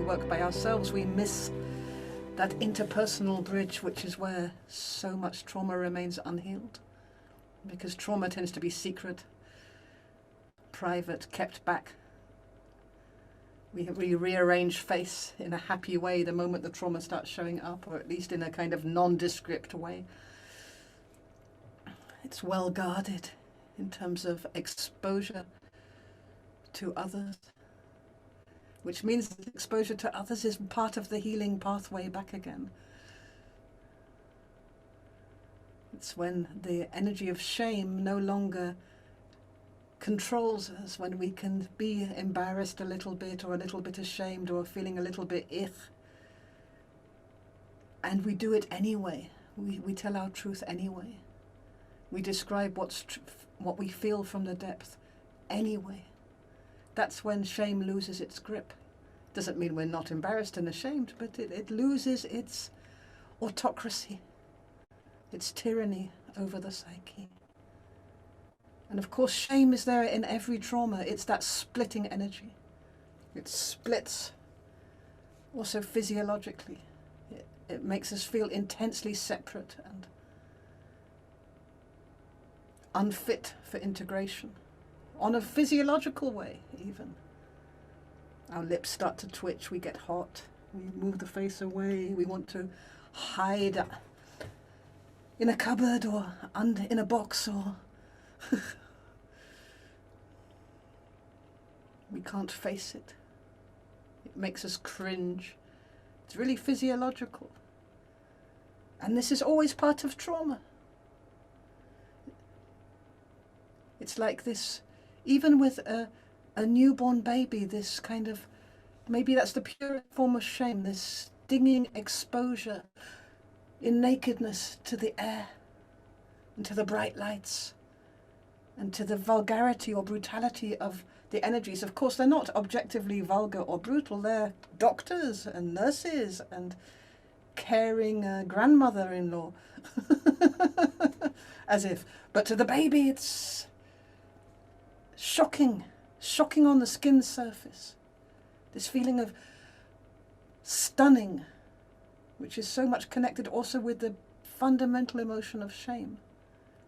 work by ourselves, we miss that interpersonal bridge, which is where so much trauma remains unhealed. Because trauma tends to be secret, private, kept back. We rearrange face in a happy way the moment the trauma starts showing up, or at least in a kind of nondescript way. It's well guarded in terms of exposure to others, which means that exposure to others is part of the healing pathway back again. It's when the energy of shame no longer controls us, when we can be embarrassed a little bit, or a little bit ashamed, or feeling a little bit and we do it anyway. We tell our truth anyway. We describe what we feel from the depth anyway. That's when shame loses its grip. Doesn't mean we're not embarrassed and ashamed, but it loses its autocracy, its tyranny over the psyche. And of course, shame is there in every trauma. It's that splitting energy. It splits also physiologically. It makes us feel intensely separate and unfit for integration, on a physiological way even. Our lips start to twitch, we get hot, we move the face away, we want to hide in a cupboard or in a box, or we can't face it. It makes us cringe. It's really physiological. And this is always part of trauma. It's like this, even with a newborn baby, this kind of, maybe that's the purest form of shame, this stinging exposure in nakedness to the air and to the bright lights and to the vulgarity or brutality of the energies. Of course, they're not objectively vulgar or brutal. They're doctors and nurses and caring grandmother-in-law, as if. But to the baby, it's shocking on the skin surface. This feeling of stunning, which is so much connected also with the fundamental emotion of shame,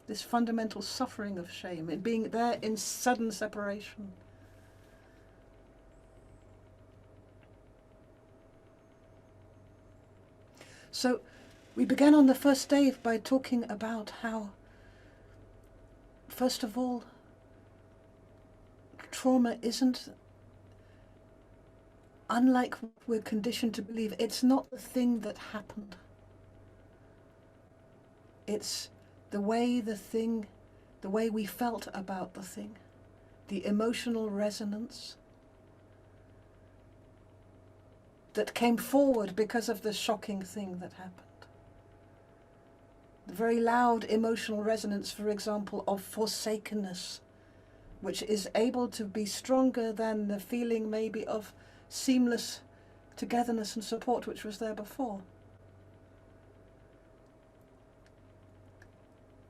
this fundamental suffering of shame, in being there in sudden separation. So we began on the first day by talking about how, first of all, trauma isn't, unlike what we're conditioned to believe, it's not the thing that happened. It's the way we felt about the thing, the emotional resonance that came forward because of the shocking thing that happened. The very loud emotional resonance, for example, of forsakenness, which is able to be stronger than the feeling maybe of seamless togetherness and support which was there before.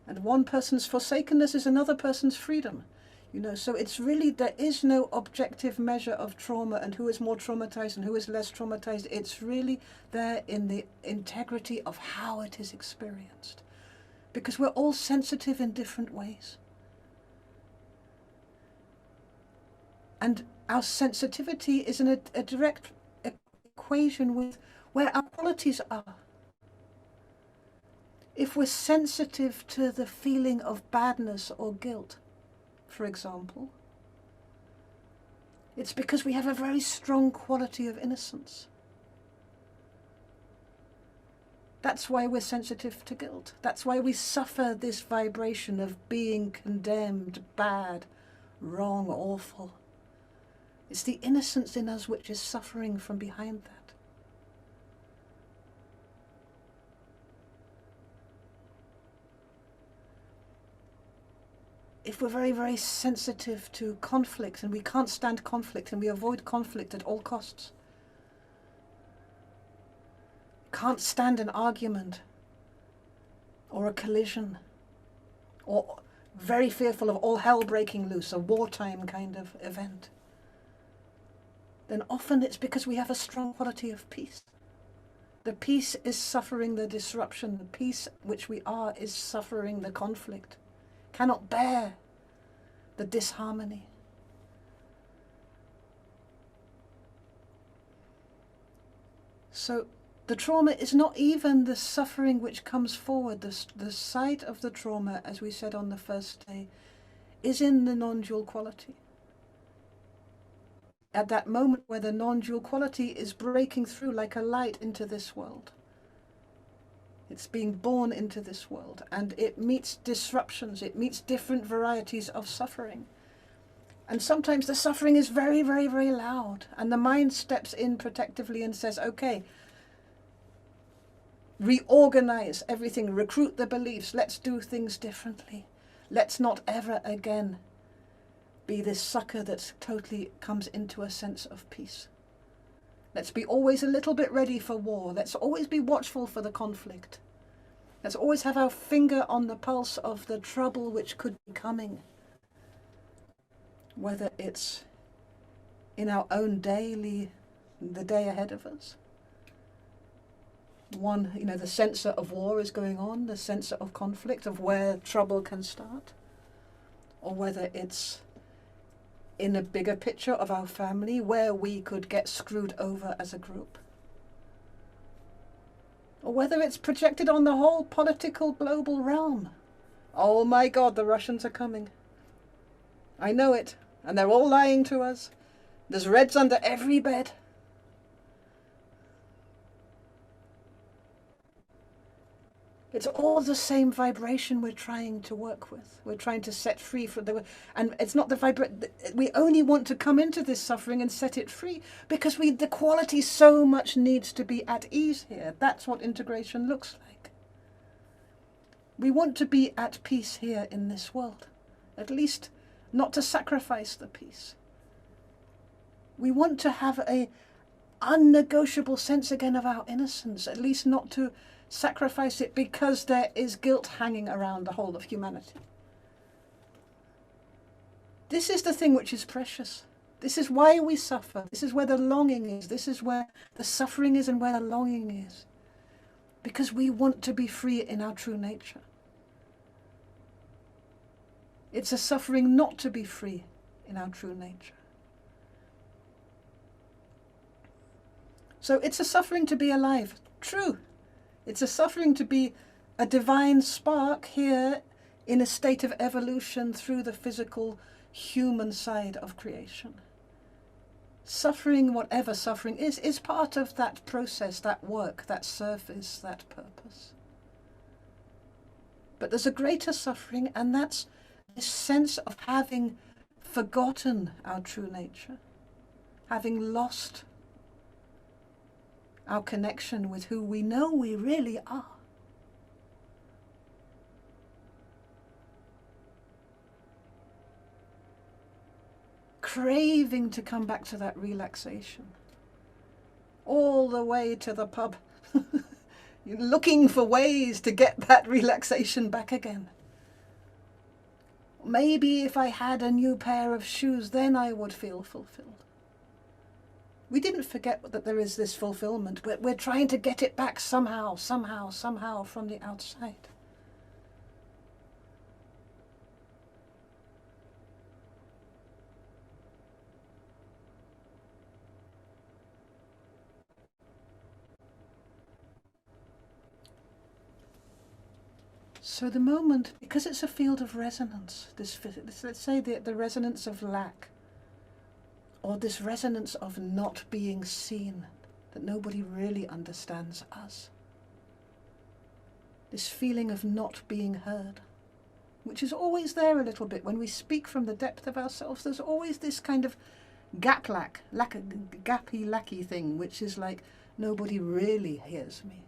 And one person's forsakenness is another person's freedom. So it's really, there is no objective measure of trauma and who is more traumatized and who is less traumatized. It's really there in the integrity of how it is experienced. Because we're all sensitive in different ways. And our sensitivity is in a direct equation with where our qualities are. If we're sensitive to the feeling of badness or guilt, for example, it's because we have a very strong quality of innocence. That's why we're sensitive to guilt. That's why we suffer this vibration of being condemned, bad, wrong, awful. It's the innocence in us which is suffering from behind that. If we're very, very sensitive to conflict, and we can't stand conflict, and we avoid conflict at all costs, can't stand an argument or a collision, or very fearful of all hell breaking loose, a wartime kind of event, then often it's because we have a strong quality of peace. The peace is suffering the disruption. The peace which we are is suffering the conflict, cannot bear the disharmony. So the trauma is not even the suffering which comes forward. The site of the trauma, as we said on the first day, is in the non-dual quality. At that moment where the non-dual quality is breaking through like a light into this world. It's being born into this world, and it meets disruptions, it meets different varieties of suffering. And sometimes the suffering is very, very, very loud, and the mind steps in protectively and says, okay, reorganize everything, recruit the beliefs, let's do things differently. Let's not ever again be this sucker that totally comes into a sense of peace. Let's be always a little bit ready for war. Let's always be watchful for the conflict. Let's always have our finger on the pulse of the trouble which could be coming. Whether it's in our own the day ahead of us. The sensor of war is going on, the sensor of conflict, of where trouble can start. Or whether it's in a bigger picture of our family, where we could get screwed over as a group. Or whether it's projected on the whole political global realm. Oh my God, the Russians are coming. I know it, and they're all lying to us. There's Reds under every bed. It's all the same vibration we're trying to work with. We're trying to set free from and it's not the we only want to come into this suffering and set it free because the quality so much needs to be at ease here. That's what integration looks like. We want to be at peace here in this world, at least not to sacrifice the peace. We want to have a unnegotiable sense again of our innocence, at least not to sacrifice it because there is guilt hanging around the whole of humanity. This is the thing which is precious. This is why we suffer. This is where the longing is. This is where the suffering is and where the longing is. Because we want to be free in our true nature. It's a suffering not to be free in our true nature. So it's a suffering to be alive. True. It's a suffering to be a divine spark here in a state of evolution through the physical human side of creation. Suffering, whatever suffering is part of that process, that work, that service, that purpose. But there's a greater suffering, and that's this sense of having forgotten our true nature, having lost our connection with who we know we really are. Craving to come back to that relaxation. All the way to the pub. Looking for ways to get that relaxation back again. Maybe if I had a new pair of shoes, then I would feel fulfilled. We didn't forget that there is this fulfillment, but we're trying to get it back somehow from the outside. So the moment, because it's a field of resonance, let's say the resonance of lack, or this resonance of not being seen, that nobody really understands us. This feeling of not being heard, which is always there a little bit. When we speak from the depth of ourselves, there's always this kind of gappy thing, which is like, nobody really hears me.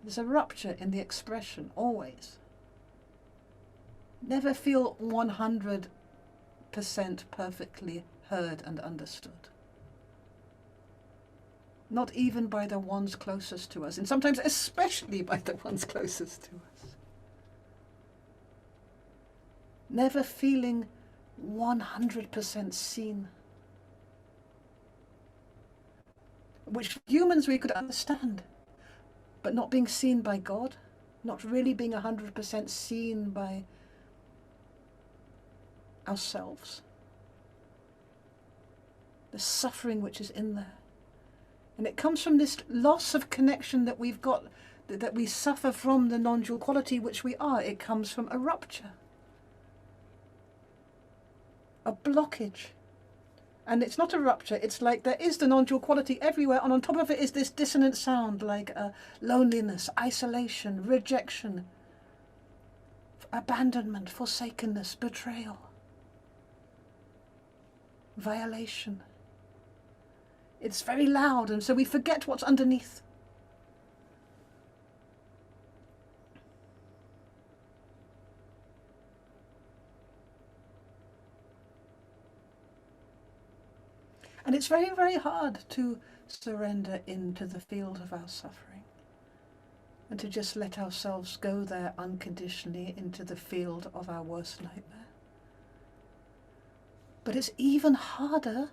There's a rupture in the expression, always. Never feel 100% perfectly heard and understood. Not even by the ones closest to us, and sometimes especially by the ones closest to us. Never feeling 100% seen. which humans we could understand, but not being seen by God, not really being 100% seen by ourselves. The suffering which is in there. And it comes from this loss of connection that we've got, that we suffer from the non-dual quality which we are. It comes from a rupture, a blockage. And it's not a rupture, it's like there is the non-dual quality everywhere, and on top of it is this dissonant sound like loneliness, isolation, rejection, abandonment, forsakenness, betrayal, violation. It's very loud, and so we forget what's underneath. And it's very, very hard to surrender into the field of our suffering and to just let ourselves go there unconditionally into the field of our worst nightmare. But it's even harder,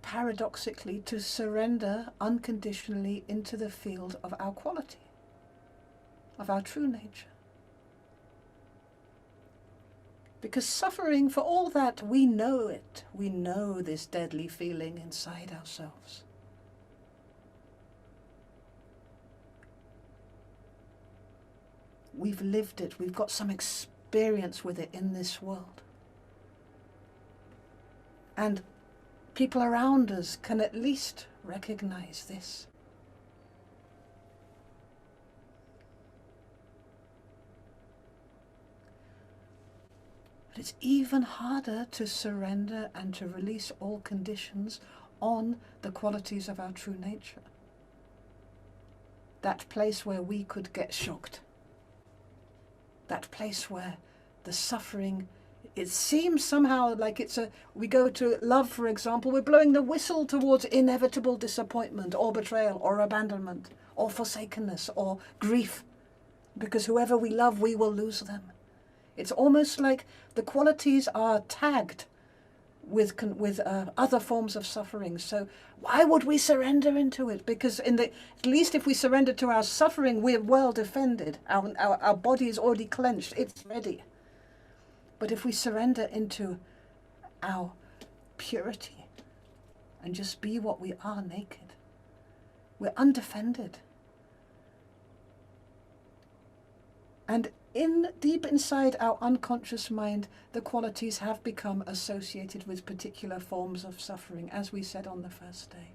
paradoxically, to surrender unconditionally into the field of our quality, of our true nature. Because suffering, for all that, we know it. We know this deadly feeling inside ourselves. We've lived it. We've got some experience with it in this world. And people around us can at least recognize this. But it's even harder to surrender and to release all conditions on the qualities of our true nature. That place where we could get shocked. That place where the suffering, it seems somehow like we go to love, for example, we're blowing the whistle towards inevitable disappointment or betrayal or abandonment or forsakenness or grief. Because whoever we love, we will lose them. It's almost like the qualities are tagged with other forms of suffering. So why would we surrender into it? Because at least if we surrender to our suffering, we're well defended. Our body is already clenched. It's ready. But if we surrender into our purity and just be what we are naked, we're undefended. And deep inside our unconscious mind, the qualities have become associated with particular forms of suffering, as we said on the first day.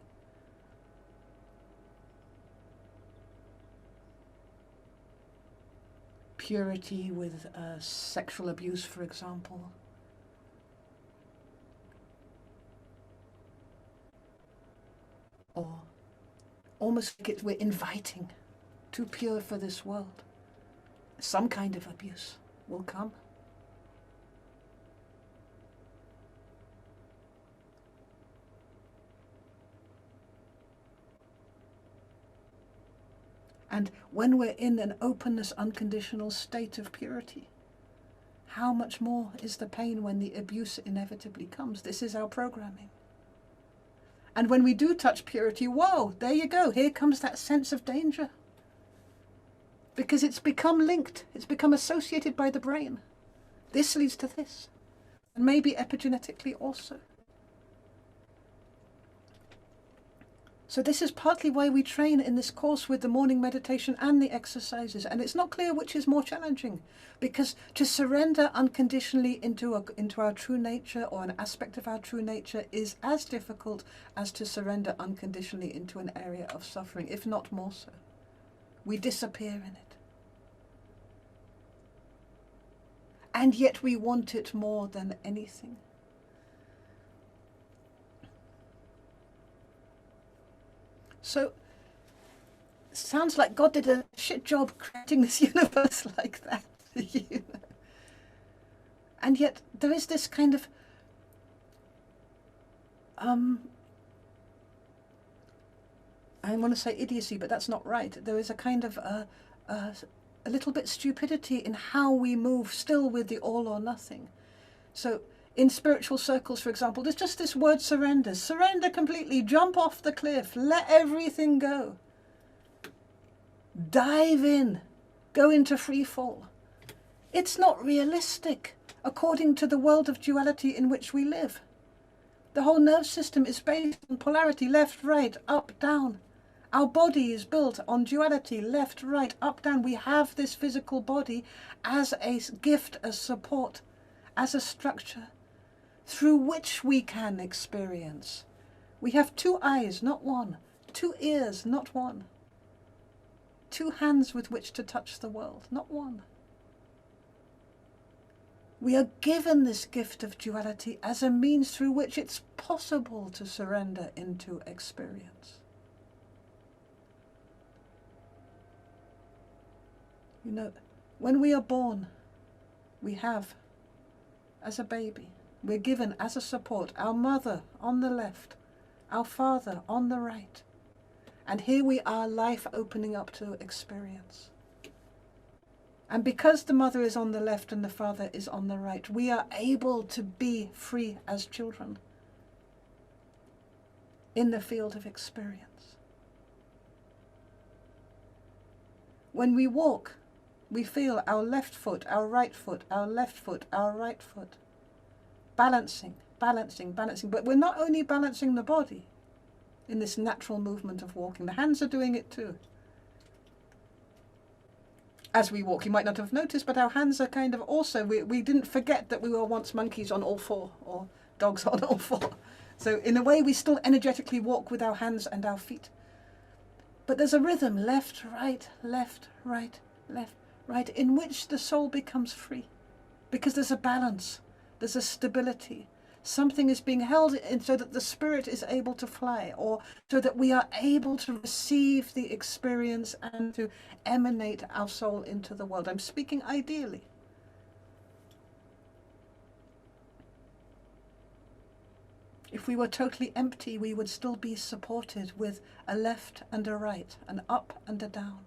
Purity with sexual abuse, for example. Or almost like we're inviting, too pure for this world. Some kind of abuse will come. And when we're in an openness, unconditional state of purity, how much more is the pain when the abuse inevitably comes? This is our programming. And when we do touch purity, whoa, there you go, here comes that sense of danger. Because it's become linked, it's become associated by the brain. This leads to this, and maybe epigenetically also. So this is partly why we train in this course with the morning meditation and the exercises, and it's not clear which is more challenging, because to surrender unconditionally into our true nature or an aspect of our true nature is as difficult as to surrender unconditionally into an area of suffering, if not more so. We disappear in it. And yet we want it more than anything. So, it sounds like God did a shit job creating this universe like that. And yet there is this kind of I want to say idiocy, but that's not right. There is a kind of a little bit stupidity in how we move still with the all or nothing. So In spiritual circles, for example, there's just this word surrender. Surrender completely, jump off the cliff, let everything go. Dive in, go into free fall. It's not realistic according to the world of duality in which we live. The whole nerve system is based on polarity, left, right, up, down. Our body is built on duality, left, right, up, down. We have this physical body as a gift, as support, as a structure through which we can experience. We have 2 eyes, not 1. 2 ears, not 1. 2 hands with which to touch the world, not 1. We are given this gift of duality as a means through which it's possible to surrender into experience. You know, when we are born, we have, as a baby, we're given as a support our mother on the left, our father on the right. And here we are, life opening up to experience. And because the mother is on the left and the father is on the right, we are able to be free as children in the field of experience. When we walk, we feel our left foot, our right foot, our left foot, our right foot. Balancing, balancing, balancing. But we're not only balancing the body in this natural movement of walking. The hands are doing it too. As we walk, you might not have noticed, but our hands are kind of also, we didn't forget that we were once monkeys on all 4 or dogs on all 4. So in a way, we still energetically walk with our hands and our feet. But there's a rhythm, left, right, left, right, left, right, in which the soul becomes free. Because there's a balance, there's a stability. Something is being held in so that the spirit is able to fly, or so that we are able to receive the experience and to emanate our soul into the world. I'm speaking ideally. If we were totally empty, we would still be supported with a left and a right, an up and a down.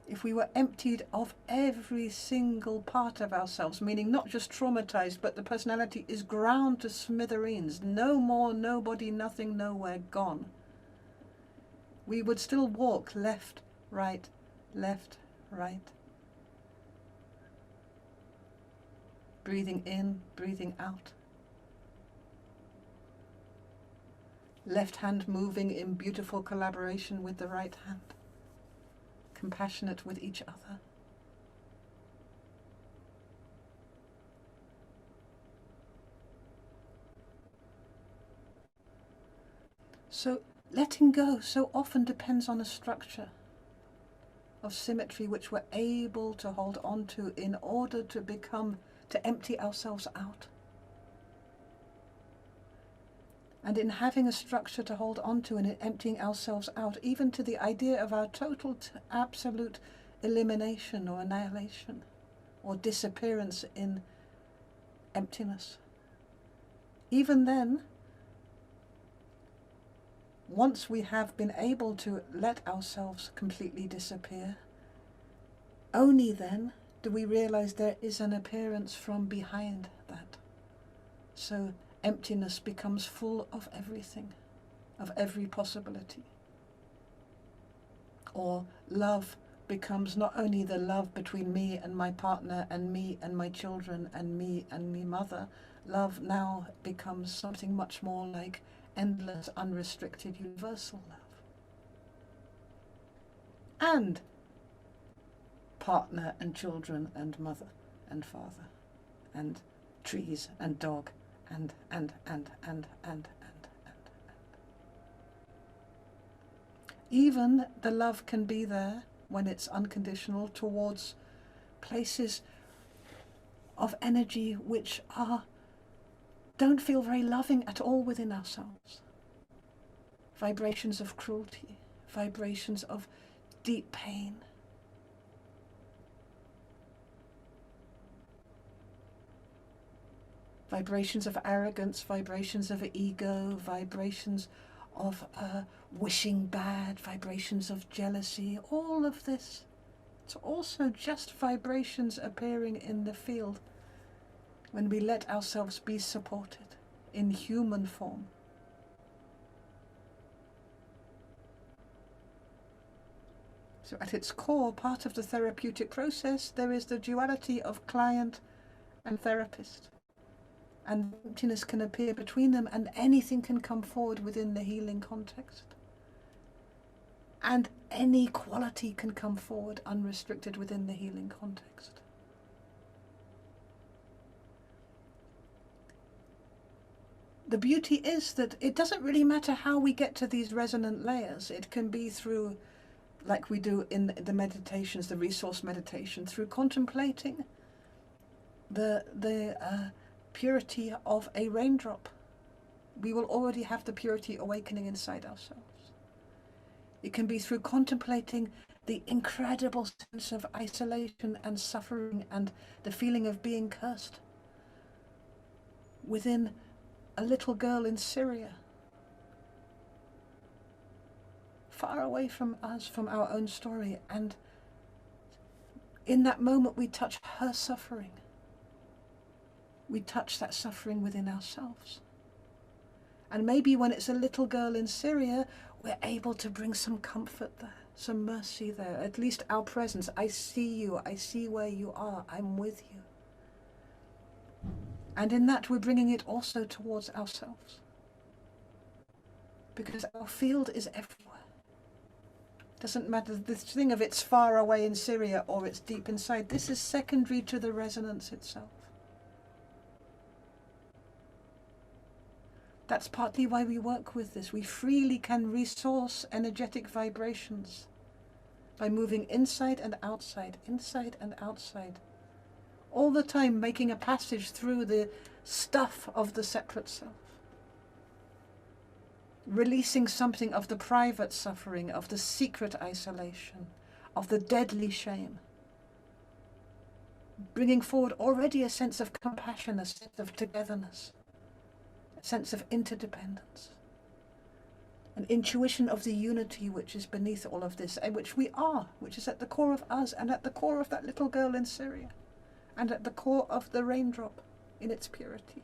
If we were emptied of every single part of ourselves, meaning not just traumatized, but the personality is ground to smithereens, no more, nobody, nothing, nowhere, gone, we would still walk left, right, breathing in, breathing out. Left hand moving in beautiful collaboration with the right hand. Compassionate with each other. So letting go so often depends on a structure of symmetry which we're able to hold on to in order to empty ourselves out. And in having a structure to hold on to and in emptying ourselves out, even to the idea of our total absolute elimination or annihilation or disappearance in emptiness. Even then, once we have been able to let ourselves completely disappear, only then do we realize there is an appearance from behind that. So emptiness becomes full of everything, of every possibility. Or love becomes not only the love between me and my partner and me and my children and me mother, love now becomes something much more like endless, unrestricted, universal love. And partner and children and mother and father and trees and dog and. Even the love can be there when it's unconditional towards places of energy which don't feel very loving at all within ourselves. Vibrations of cruelty, vibrations of deep pain. Vibrations of arrogance, vibrations of ego, vibrations of wishing bad, vibrations of jealousy, all of this It's also just vibrations appearing in the field when we let ourselves be supported in human form. So at its core, part of the therapeutic process, there is the duality of client and therapist. And emptiness can appear between them, and anything can come forward within the healing context. And any quality can come forward unrestricted within the healing context. The beauty is that it doesn't really matter how we get to these resonant layers. It can be through, like we do in the meditations, the resource meditation, through contemplating the purity of a raindrop. We will already have the purity awakening inside ourselves. It can be through contemplating the incredible sense of isolation and suffering and the feeling of being cursed within a little girl in Syria, far away from us, from our own story, and in that moment we touch her suffering. We touch that suffering within ourselves. And maybe when it's a little girl in Syria, we're able to bring some comfort there, some mercy there, at least our presence. I see you, I see where you are, I'm with you. And in that we're bringing it also towards ourselves. Because our field is everywhere. Doesn't matter this thing of it's far away in Syria or it's deep inside. This is secondary to the resonance itself. That's partly why we work with this. We freely can resource energetic vibrations by moving inside and outside, all the time making a passage through the stuff of the separate self. Releasing something of the private suffering, of the secret isolation, of the deadly shame. Bringing forward already a sense of compassion, a sense of togetherness. Sense of interdependence, an intuition of the unity which is beneath all of this, and which we are, which is at the core of us, and at the core of that little girl in Syria, and at the core of the raindrop in its purity.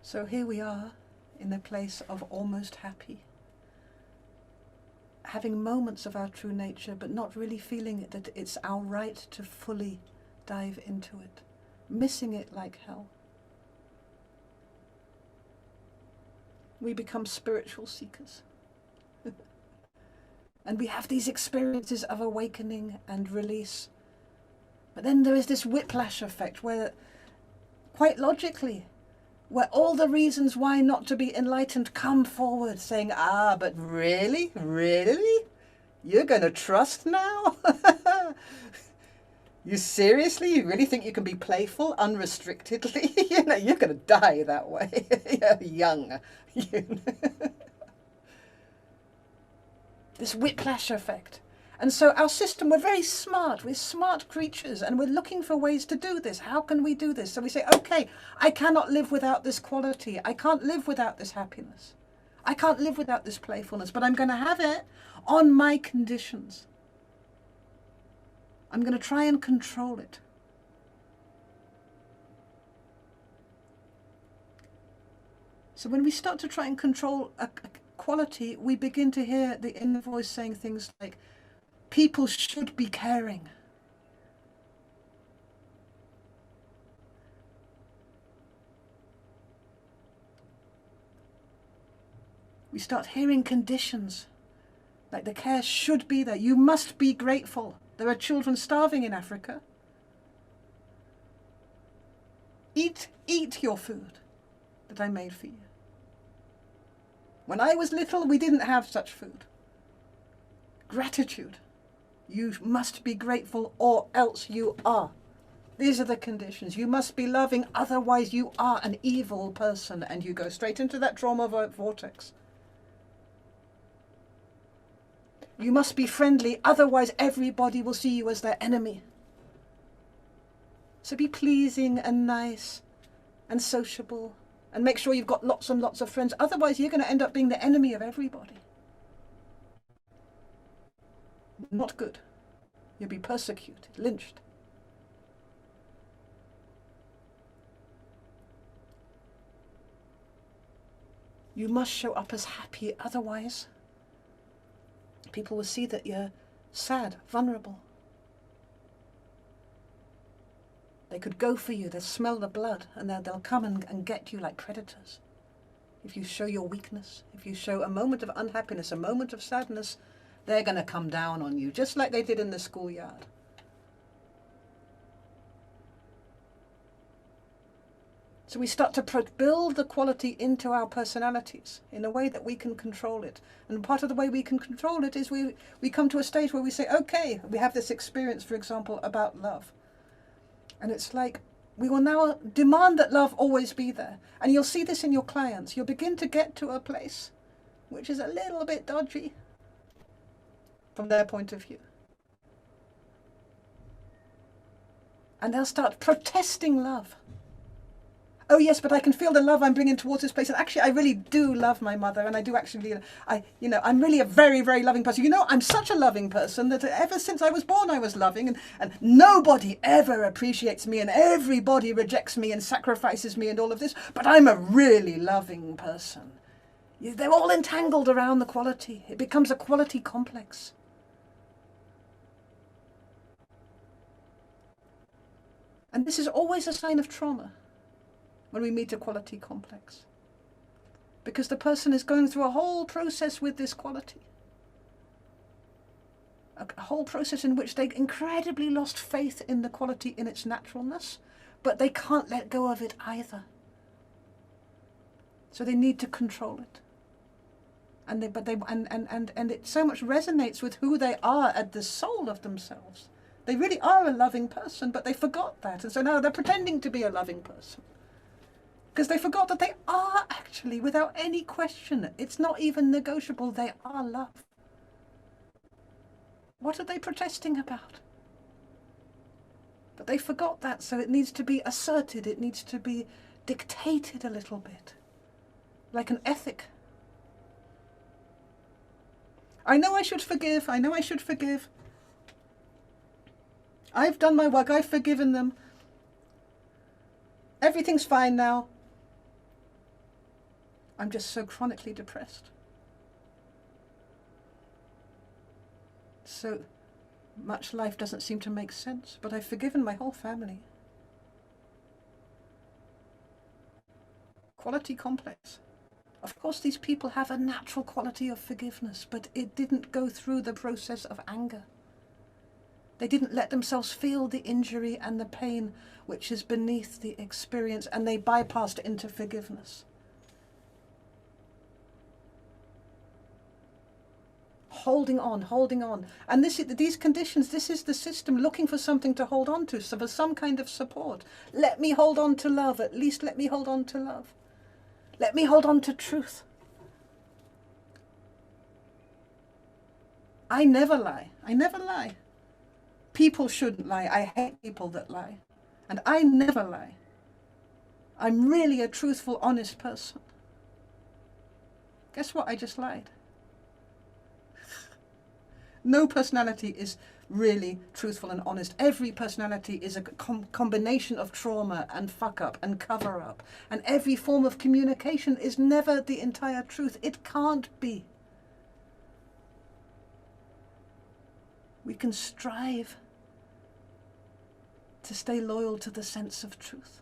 So here we are in a place of almost happy. Having moments of our true nature, but not really feeling that it's our right to fully dive into it. Missing it like hell. We become spiritual seekers. And we have these experiences of awakening and release. But then there is this whiplash effect where, quite logically, where all the reasons why not to be enlightened come forward, saying, but really? Really? You're going to trust now? You seriously? You really think you can be playful unrestrictedly? You're going to die that way. You're young. This whiplash effect. And so our system, we're very smart, we're smart creatures, and we're looking for ways to do this. How can we do this? So we say, okay, I cannot live without this quality. I can't live without this happiness. I can't live without this playfulness, but I'm going to have it on my conditions. I'm going to try and control it. So when we start to try and control a quality, we begin to hear the inner voice saying things like, people should be caring. We start hearing conditions, like the care should be there. You must be grateful. There are children starving in Africa. Eat your food that I made for you. When I was little, we didn't have such food. Gratitude. You must be grateful or else you are. These are the conditions. You must be loving, otherwise you are an evil person, and you go straight into that trauma vortex. You must be friendly, otherwise everybody will see you as their enemy. So be pleasing and nice and sociable, and make sure you've got lots and lots of friends. Otherwise, you're going to end up being the enemy of everybody. Not good. You'll be persecuted, lynched. You must show up as happy, otherwise people will see that you're sad, vulnerable. They could go for you, they'll smell the blood, and they'll come and get you like predators. If you show your weakness, if you show a moment of unhappiness, a moment of sadness, they're going to come down on you, just like they did in the schoolyard. So we start to build the quality into our personalities in a way that we can control it. And part of the way we can control it is we come to a stage where we say, okay, we have this experience, for example, about love. And it's like, we will now demand that love always be there. And you'll see this in your clients. You'll begin to get to a place which is a little bit dodgy from their point of view. And they'll start protesting love. Oh yes, but I can feel the love I'm bringing towards this place. And actually, I really do love my mother, and I do actually, I'm really a very, very loving person. I'm such a loving person that ever since I was born, I was loving, and nobody ever appreciates me, and everybody rejects me and sacrifices me and all of this. But I'm a really loving person. They're all entangled around the quality. It becomes a quality complex. And this is always a sign of trauma when we meet a quality complex. Because the person is going through a whole process with this quality. A whole process in which they incredibly lost faith in the quality in its naturalness, but they can't let go of it either. So they need to control it. And it so much resonates with who they are at the soul of themselves. They really are a loving person, but they forgot that. And so now they're pretending to be a loving person. Because they forgot that they are actually, without any question, it's not even negotiable, they are love. What are they protesting about? But they forgot that, so it needs to be asserted, it needs to be dictated a little bit, like an ethic. I know I should forgive, I know I should forgive. I've done my work, I've forgiven them. Everything's fine now. I'm just so chronically depressed. So much life doesn't seem to make sense, but I've forgiven my whole family. Quality complex. Of course, these people have a natural quality of forgiveness, but it didn't go through the process of anger. They didn't let themselves feel the injury and the pain which is beneath the experience, and they bypassed into forgiveness. Holding on. And these conditions, this is the system looking for something to hold on to, so for some kind of support. Let me hold on to love, at least let me hold on to love. Let me hold on to truth. I never lie. People shouldn't lie. I hate people that lie. And I never lie. I'm really a truthful, honest person. Guess what? I just lied. No personality is really truthful and honest. Every personality is a combination of trauma and fuck up and cover up. And every form of communication is never the entire truth. It can't be. We can strive to stay loyal to the sense of truth.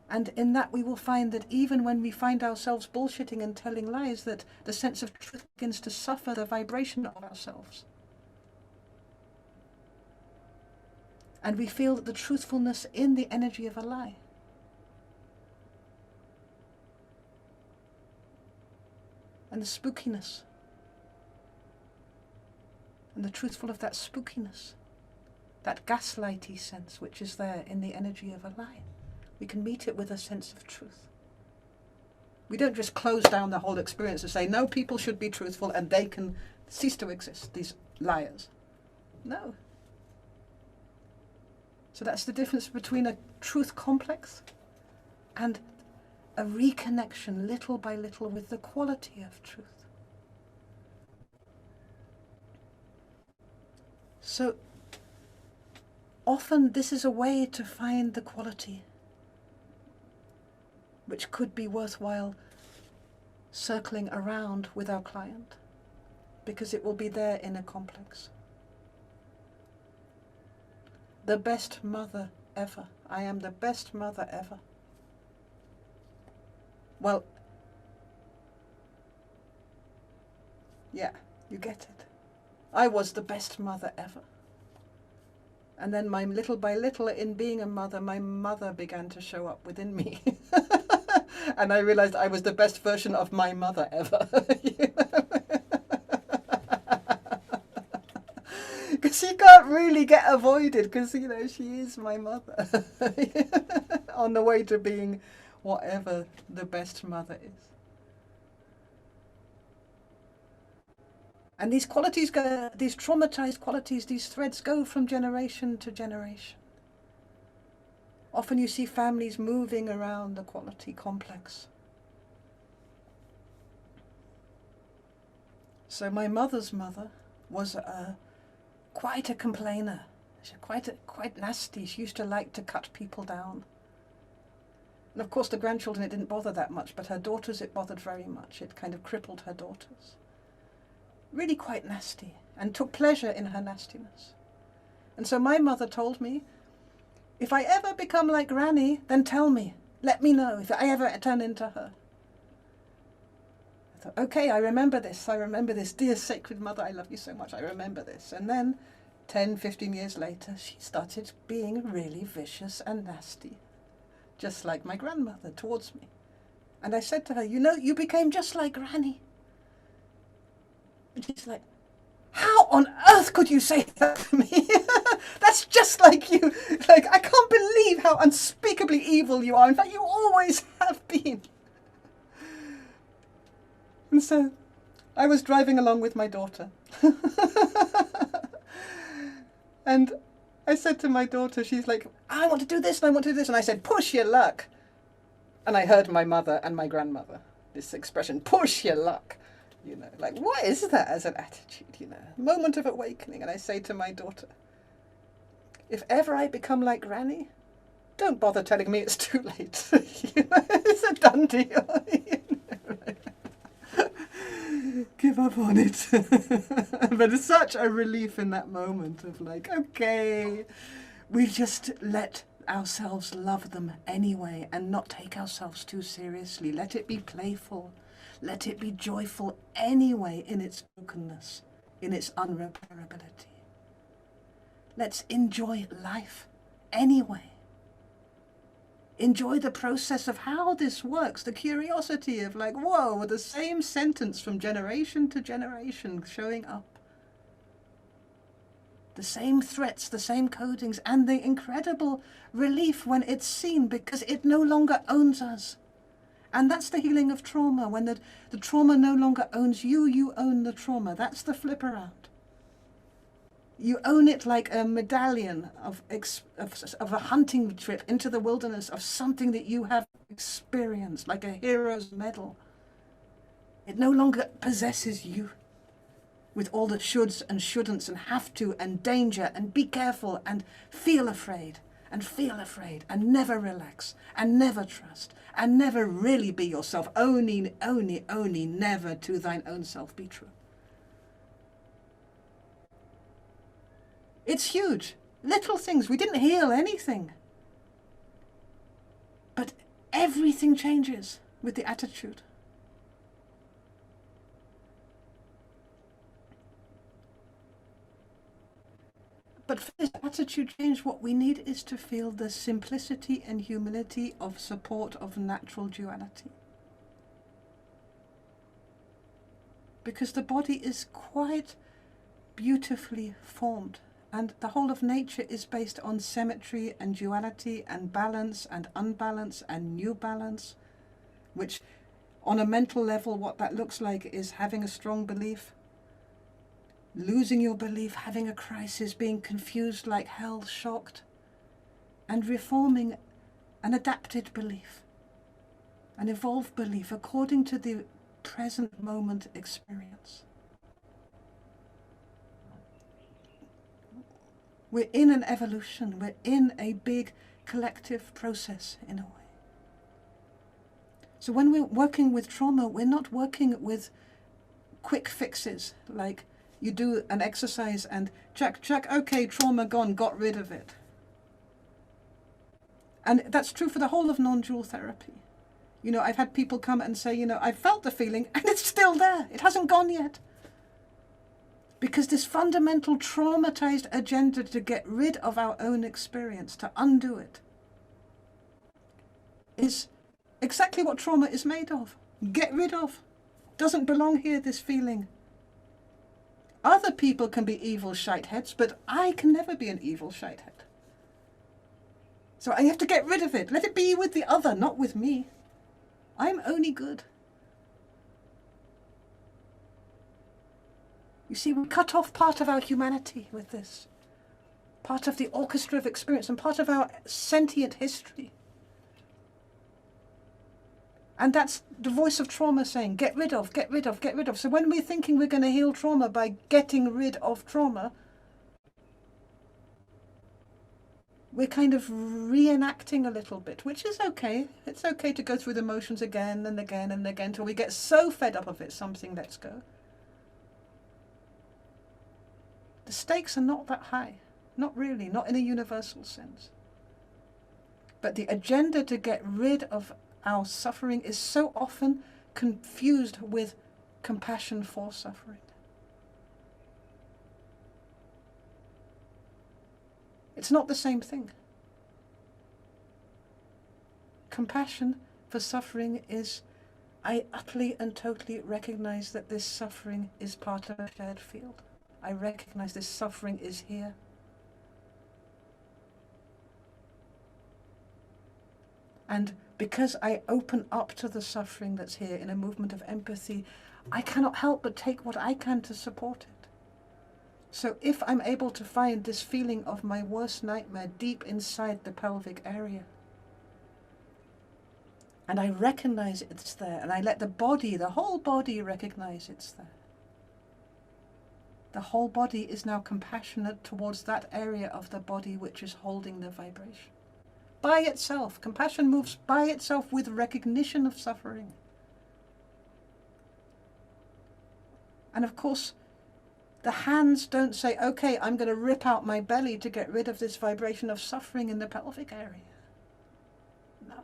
And in that we will find that even when we find ourselves bullshitting and telling lies, that the sense of truth begins to suffer the vibration of ourselves. And we feel the truthfulness in the energy of a lie. And the spookiness. And the truthful of that spookiness. That gaslighty sense which is there in the energy of a lie. We can meet it with a sense of truth. We don't just close down the whole experience and say, no, people should be truthful and they can cease to exist, these liars. No. So that's the difference between a truth complex and a reconnection little by little with the quality of truth. So often this is a way to find the quality which could be worthwhile circling around with our client, because it will be there in a complex. The best mother ever. I am the best mother ever. Well, yeah, you get it. I was the best mother ever. And then little by little, in being a mother, my mother began to show up within me. And I realized I was the best version of my mother ever. Because she can't really get avoided, because, you know, she is my mother. On the way to being whatever the best mother is. And these qualities go, these traumatized qualities, these threads go from generation to generation. Often you see families moving around the quality complex. So my mother's mother was quite a complainer. She was quite nasty. She used to like to cut people down. And of course the grandchildren it didn't bother that much, but her daughters it bothered very much. It kind of crippled her daughters. Really quite nasty, and took pleasure in her nastiness. And so my mother told me, if I ever become like Granny, then tell me. Let me know if I ever turn into her. I thought, okay, I remember this. Dear sacred mother, I love you so much. I remember this. And then 10, 15 years later, she started being really vicious and nasty, just like my grandmother towards me. And I said to her, you know, you became just like Granny. And she's like, how on earth could you say that to me? That's just like you. Like, I can't believe how unspeakably evil you are. In fact, you always have been. And so I was driving along with my daughter. And I said to my daughter, she's like, I want to do this and I want to do this. And I said, push your luck. And I heard my mother and my grandmother, this expression, push your luck. You know, like, what is that as an attitude, you know? Moment of awakening. And I say to my daughter, if ever I become like Granny, don't bother telling me it's too late. You know, it's a done deal. You know? Give up on it. But it's such a relief in that moment of like, okay, we've just let ourselves love them anyway and not take ourselves too seriously. Let it be playful. Let it be joyful anyway in its brokenness, in its unrepairability. Let's enjoy life anyway. Enjoy the process of how this works, the curiosity of like, whoa, the same sentence from generation to generation showing up. The same threats, the same codings, and the incredible relief when it's seen because it no longer owns us. And that's the healing of trauma. When the trauma no longer owns you, you own the trauma. That's the flip around. You own it like a medallion of a hunting trip into the wilderness of something that you have experienced, like a hero's medal. It no longer possesses you with all the shoulds and shouldn'ts and have to and danger and be careful and feel afraid and never relax and never trust and never really be yourself. Only never to thine own self be true. It's huge. Little things. We didn't heal anything. But everything changes with the attitude. But for this attitude change, what we need is to feel the simplicity and humility of support of natural duality. Because the body is quite beautifully formed. And the whole of nature is based on symmetry and duality and balance and unbalance and new balance, which on a mental level, what that looks like is having a strong belief, losing your belief, having a crisis, being confused like hell, shocked, and reforming an adapted belief, an evolved belief according to the present moment experience. We're in an evolution, we're in a big collective process in a way. So when we're working with trauma, we're not working with quick fixes, like you do an exercise and check, okay, trauma gone, got rid of it. And that's true for the whole of non-dual therapy. You know, I've had people come and say, you know, I felt the feeling and it's still there. It hasn't gone yet. Because this fundamental traumatized agenda to get rid of our own experience, to undo it, is exactly what trauma is made of. Get rid of. Doesn't belong here, this feeling. Other people can be evil shitheads, but I can never be an evil shithead. So I have to get rid of it. Let it be with the other, not with me. I'm only good. You see, we cut off part of our humanity with this. Part of the orchestra of experience and part of our sentient history. And that's the voice of trauma saying, get rid of, get rid of, get rid of. So when we're thinking we're going to heal trauma by getting rid of trauma, we're kind of reenacting a little bit, which is okay. It's okay to go through the motions again and again and again till we get so fed up of it, something lets go. The stakes are not that high. Not really, not in a universal sense. But the agenda to get rid of our suffering is so often confused with compassion for suffering. It's not the same thing. Compassion for suffering is, I utterly and totally recognize that this suffering is part of a shared field. I recognize this suffering is here. And because I open up to the suffering that's here in a movement of empathy, I cannot help but take what I can to support it. So if I'm able to find this feeling of my worst nightmare deep inside the pelvic area, and I recognize it's there, and I let the body, the whole body, recognize it's there. The whole body is now compassionate towards that area of the body which is holding the vibration. By itself, compassion moves by itself with recognition of suffering. And of course, the hands don't say, okay, I'm going to rip out my belly to get rid of this vibration of suffering in the pelvic area. No.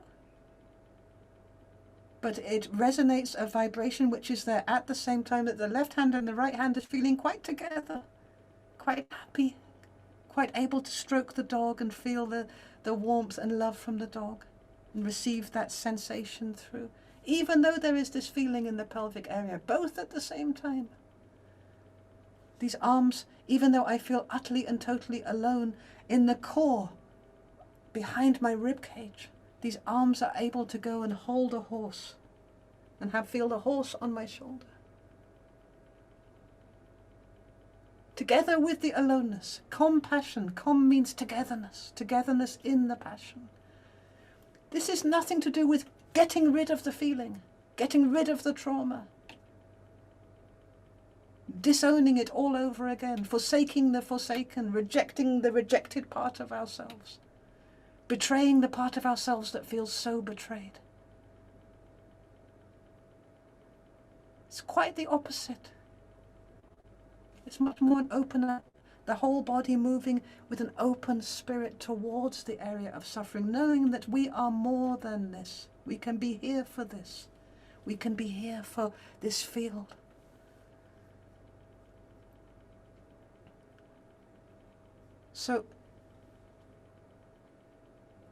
But it resonates a vibration which is there at the same time that the left hand and the right hand is feeling quite together, quite happy, quite able to stroke the dog and feel the warmth and love from the dog and receive that sensation through, even though there is this feeling in the pelvic area, both at the same time. These arms, even though I feel utterly and totally alone in the core, behind my rib cage, these arms are able to go and hold a horse and feel the horse on my shoulder. Together with the aloneness, compassion, means togetherness, togetherness in the passion. This is nothing to do with getting rid of the feeling, getting rid of the trauma, disowning it all over again, forsaking the forsaken, rejecting the rejected part of ourselves, betraying the part of ourselves that feels so betrayed. It's quite the opposite. It's much more an opener, the whole body moving with an open spirit towards the area of suffering, knowing that we are more than this. We can be here for this. We can be here for this field. So,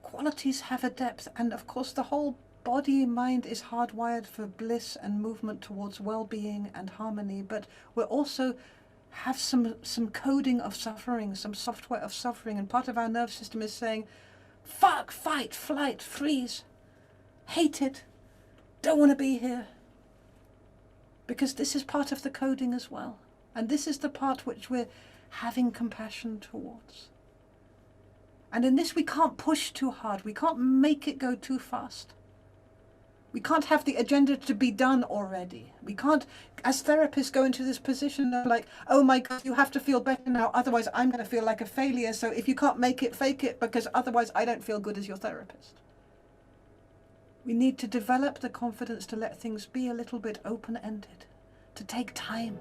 qualities have a depth, and of course the whole body and mind is hardwired for bliss and movement towards well-being and harmony, but we're also have some coding of suffering, some software of suffering, and part of our nerve system is saying, fuck, fight, flight, freeze, hate it, don't want to be here. Because this is part of the coding as well. And this is the part which we're having compassion towards. And in this, we can't push too hard. We can't make it go too fast. We can't have the agenda to be done already. We can't, as therapists, go into this position of like, oh my God, you have to feel better now, otherwise I'm going to feel like a failure. So if you can't make it, fake it, because otherwise I don't feel good as your therapist. We need to develop the confidence to let things be a little bit open-ended, to take time.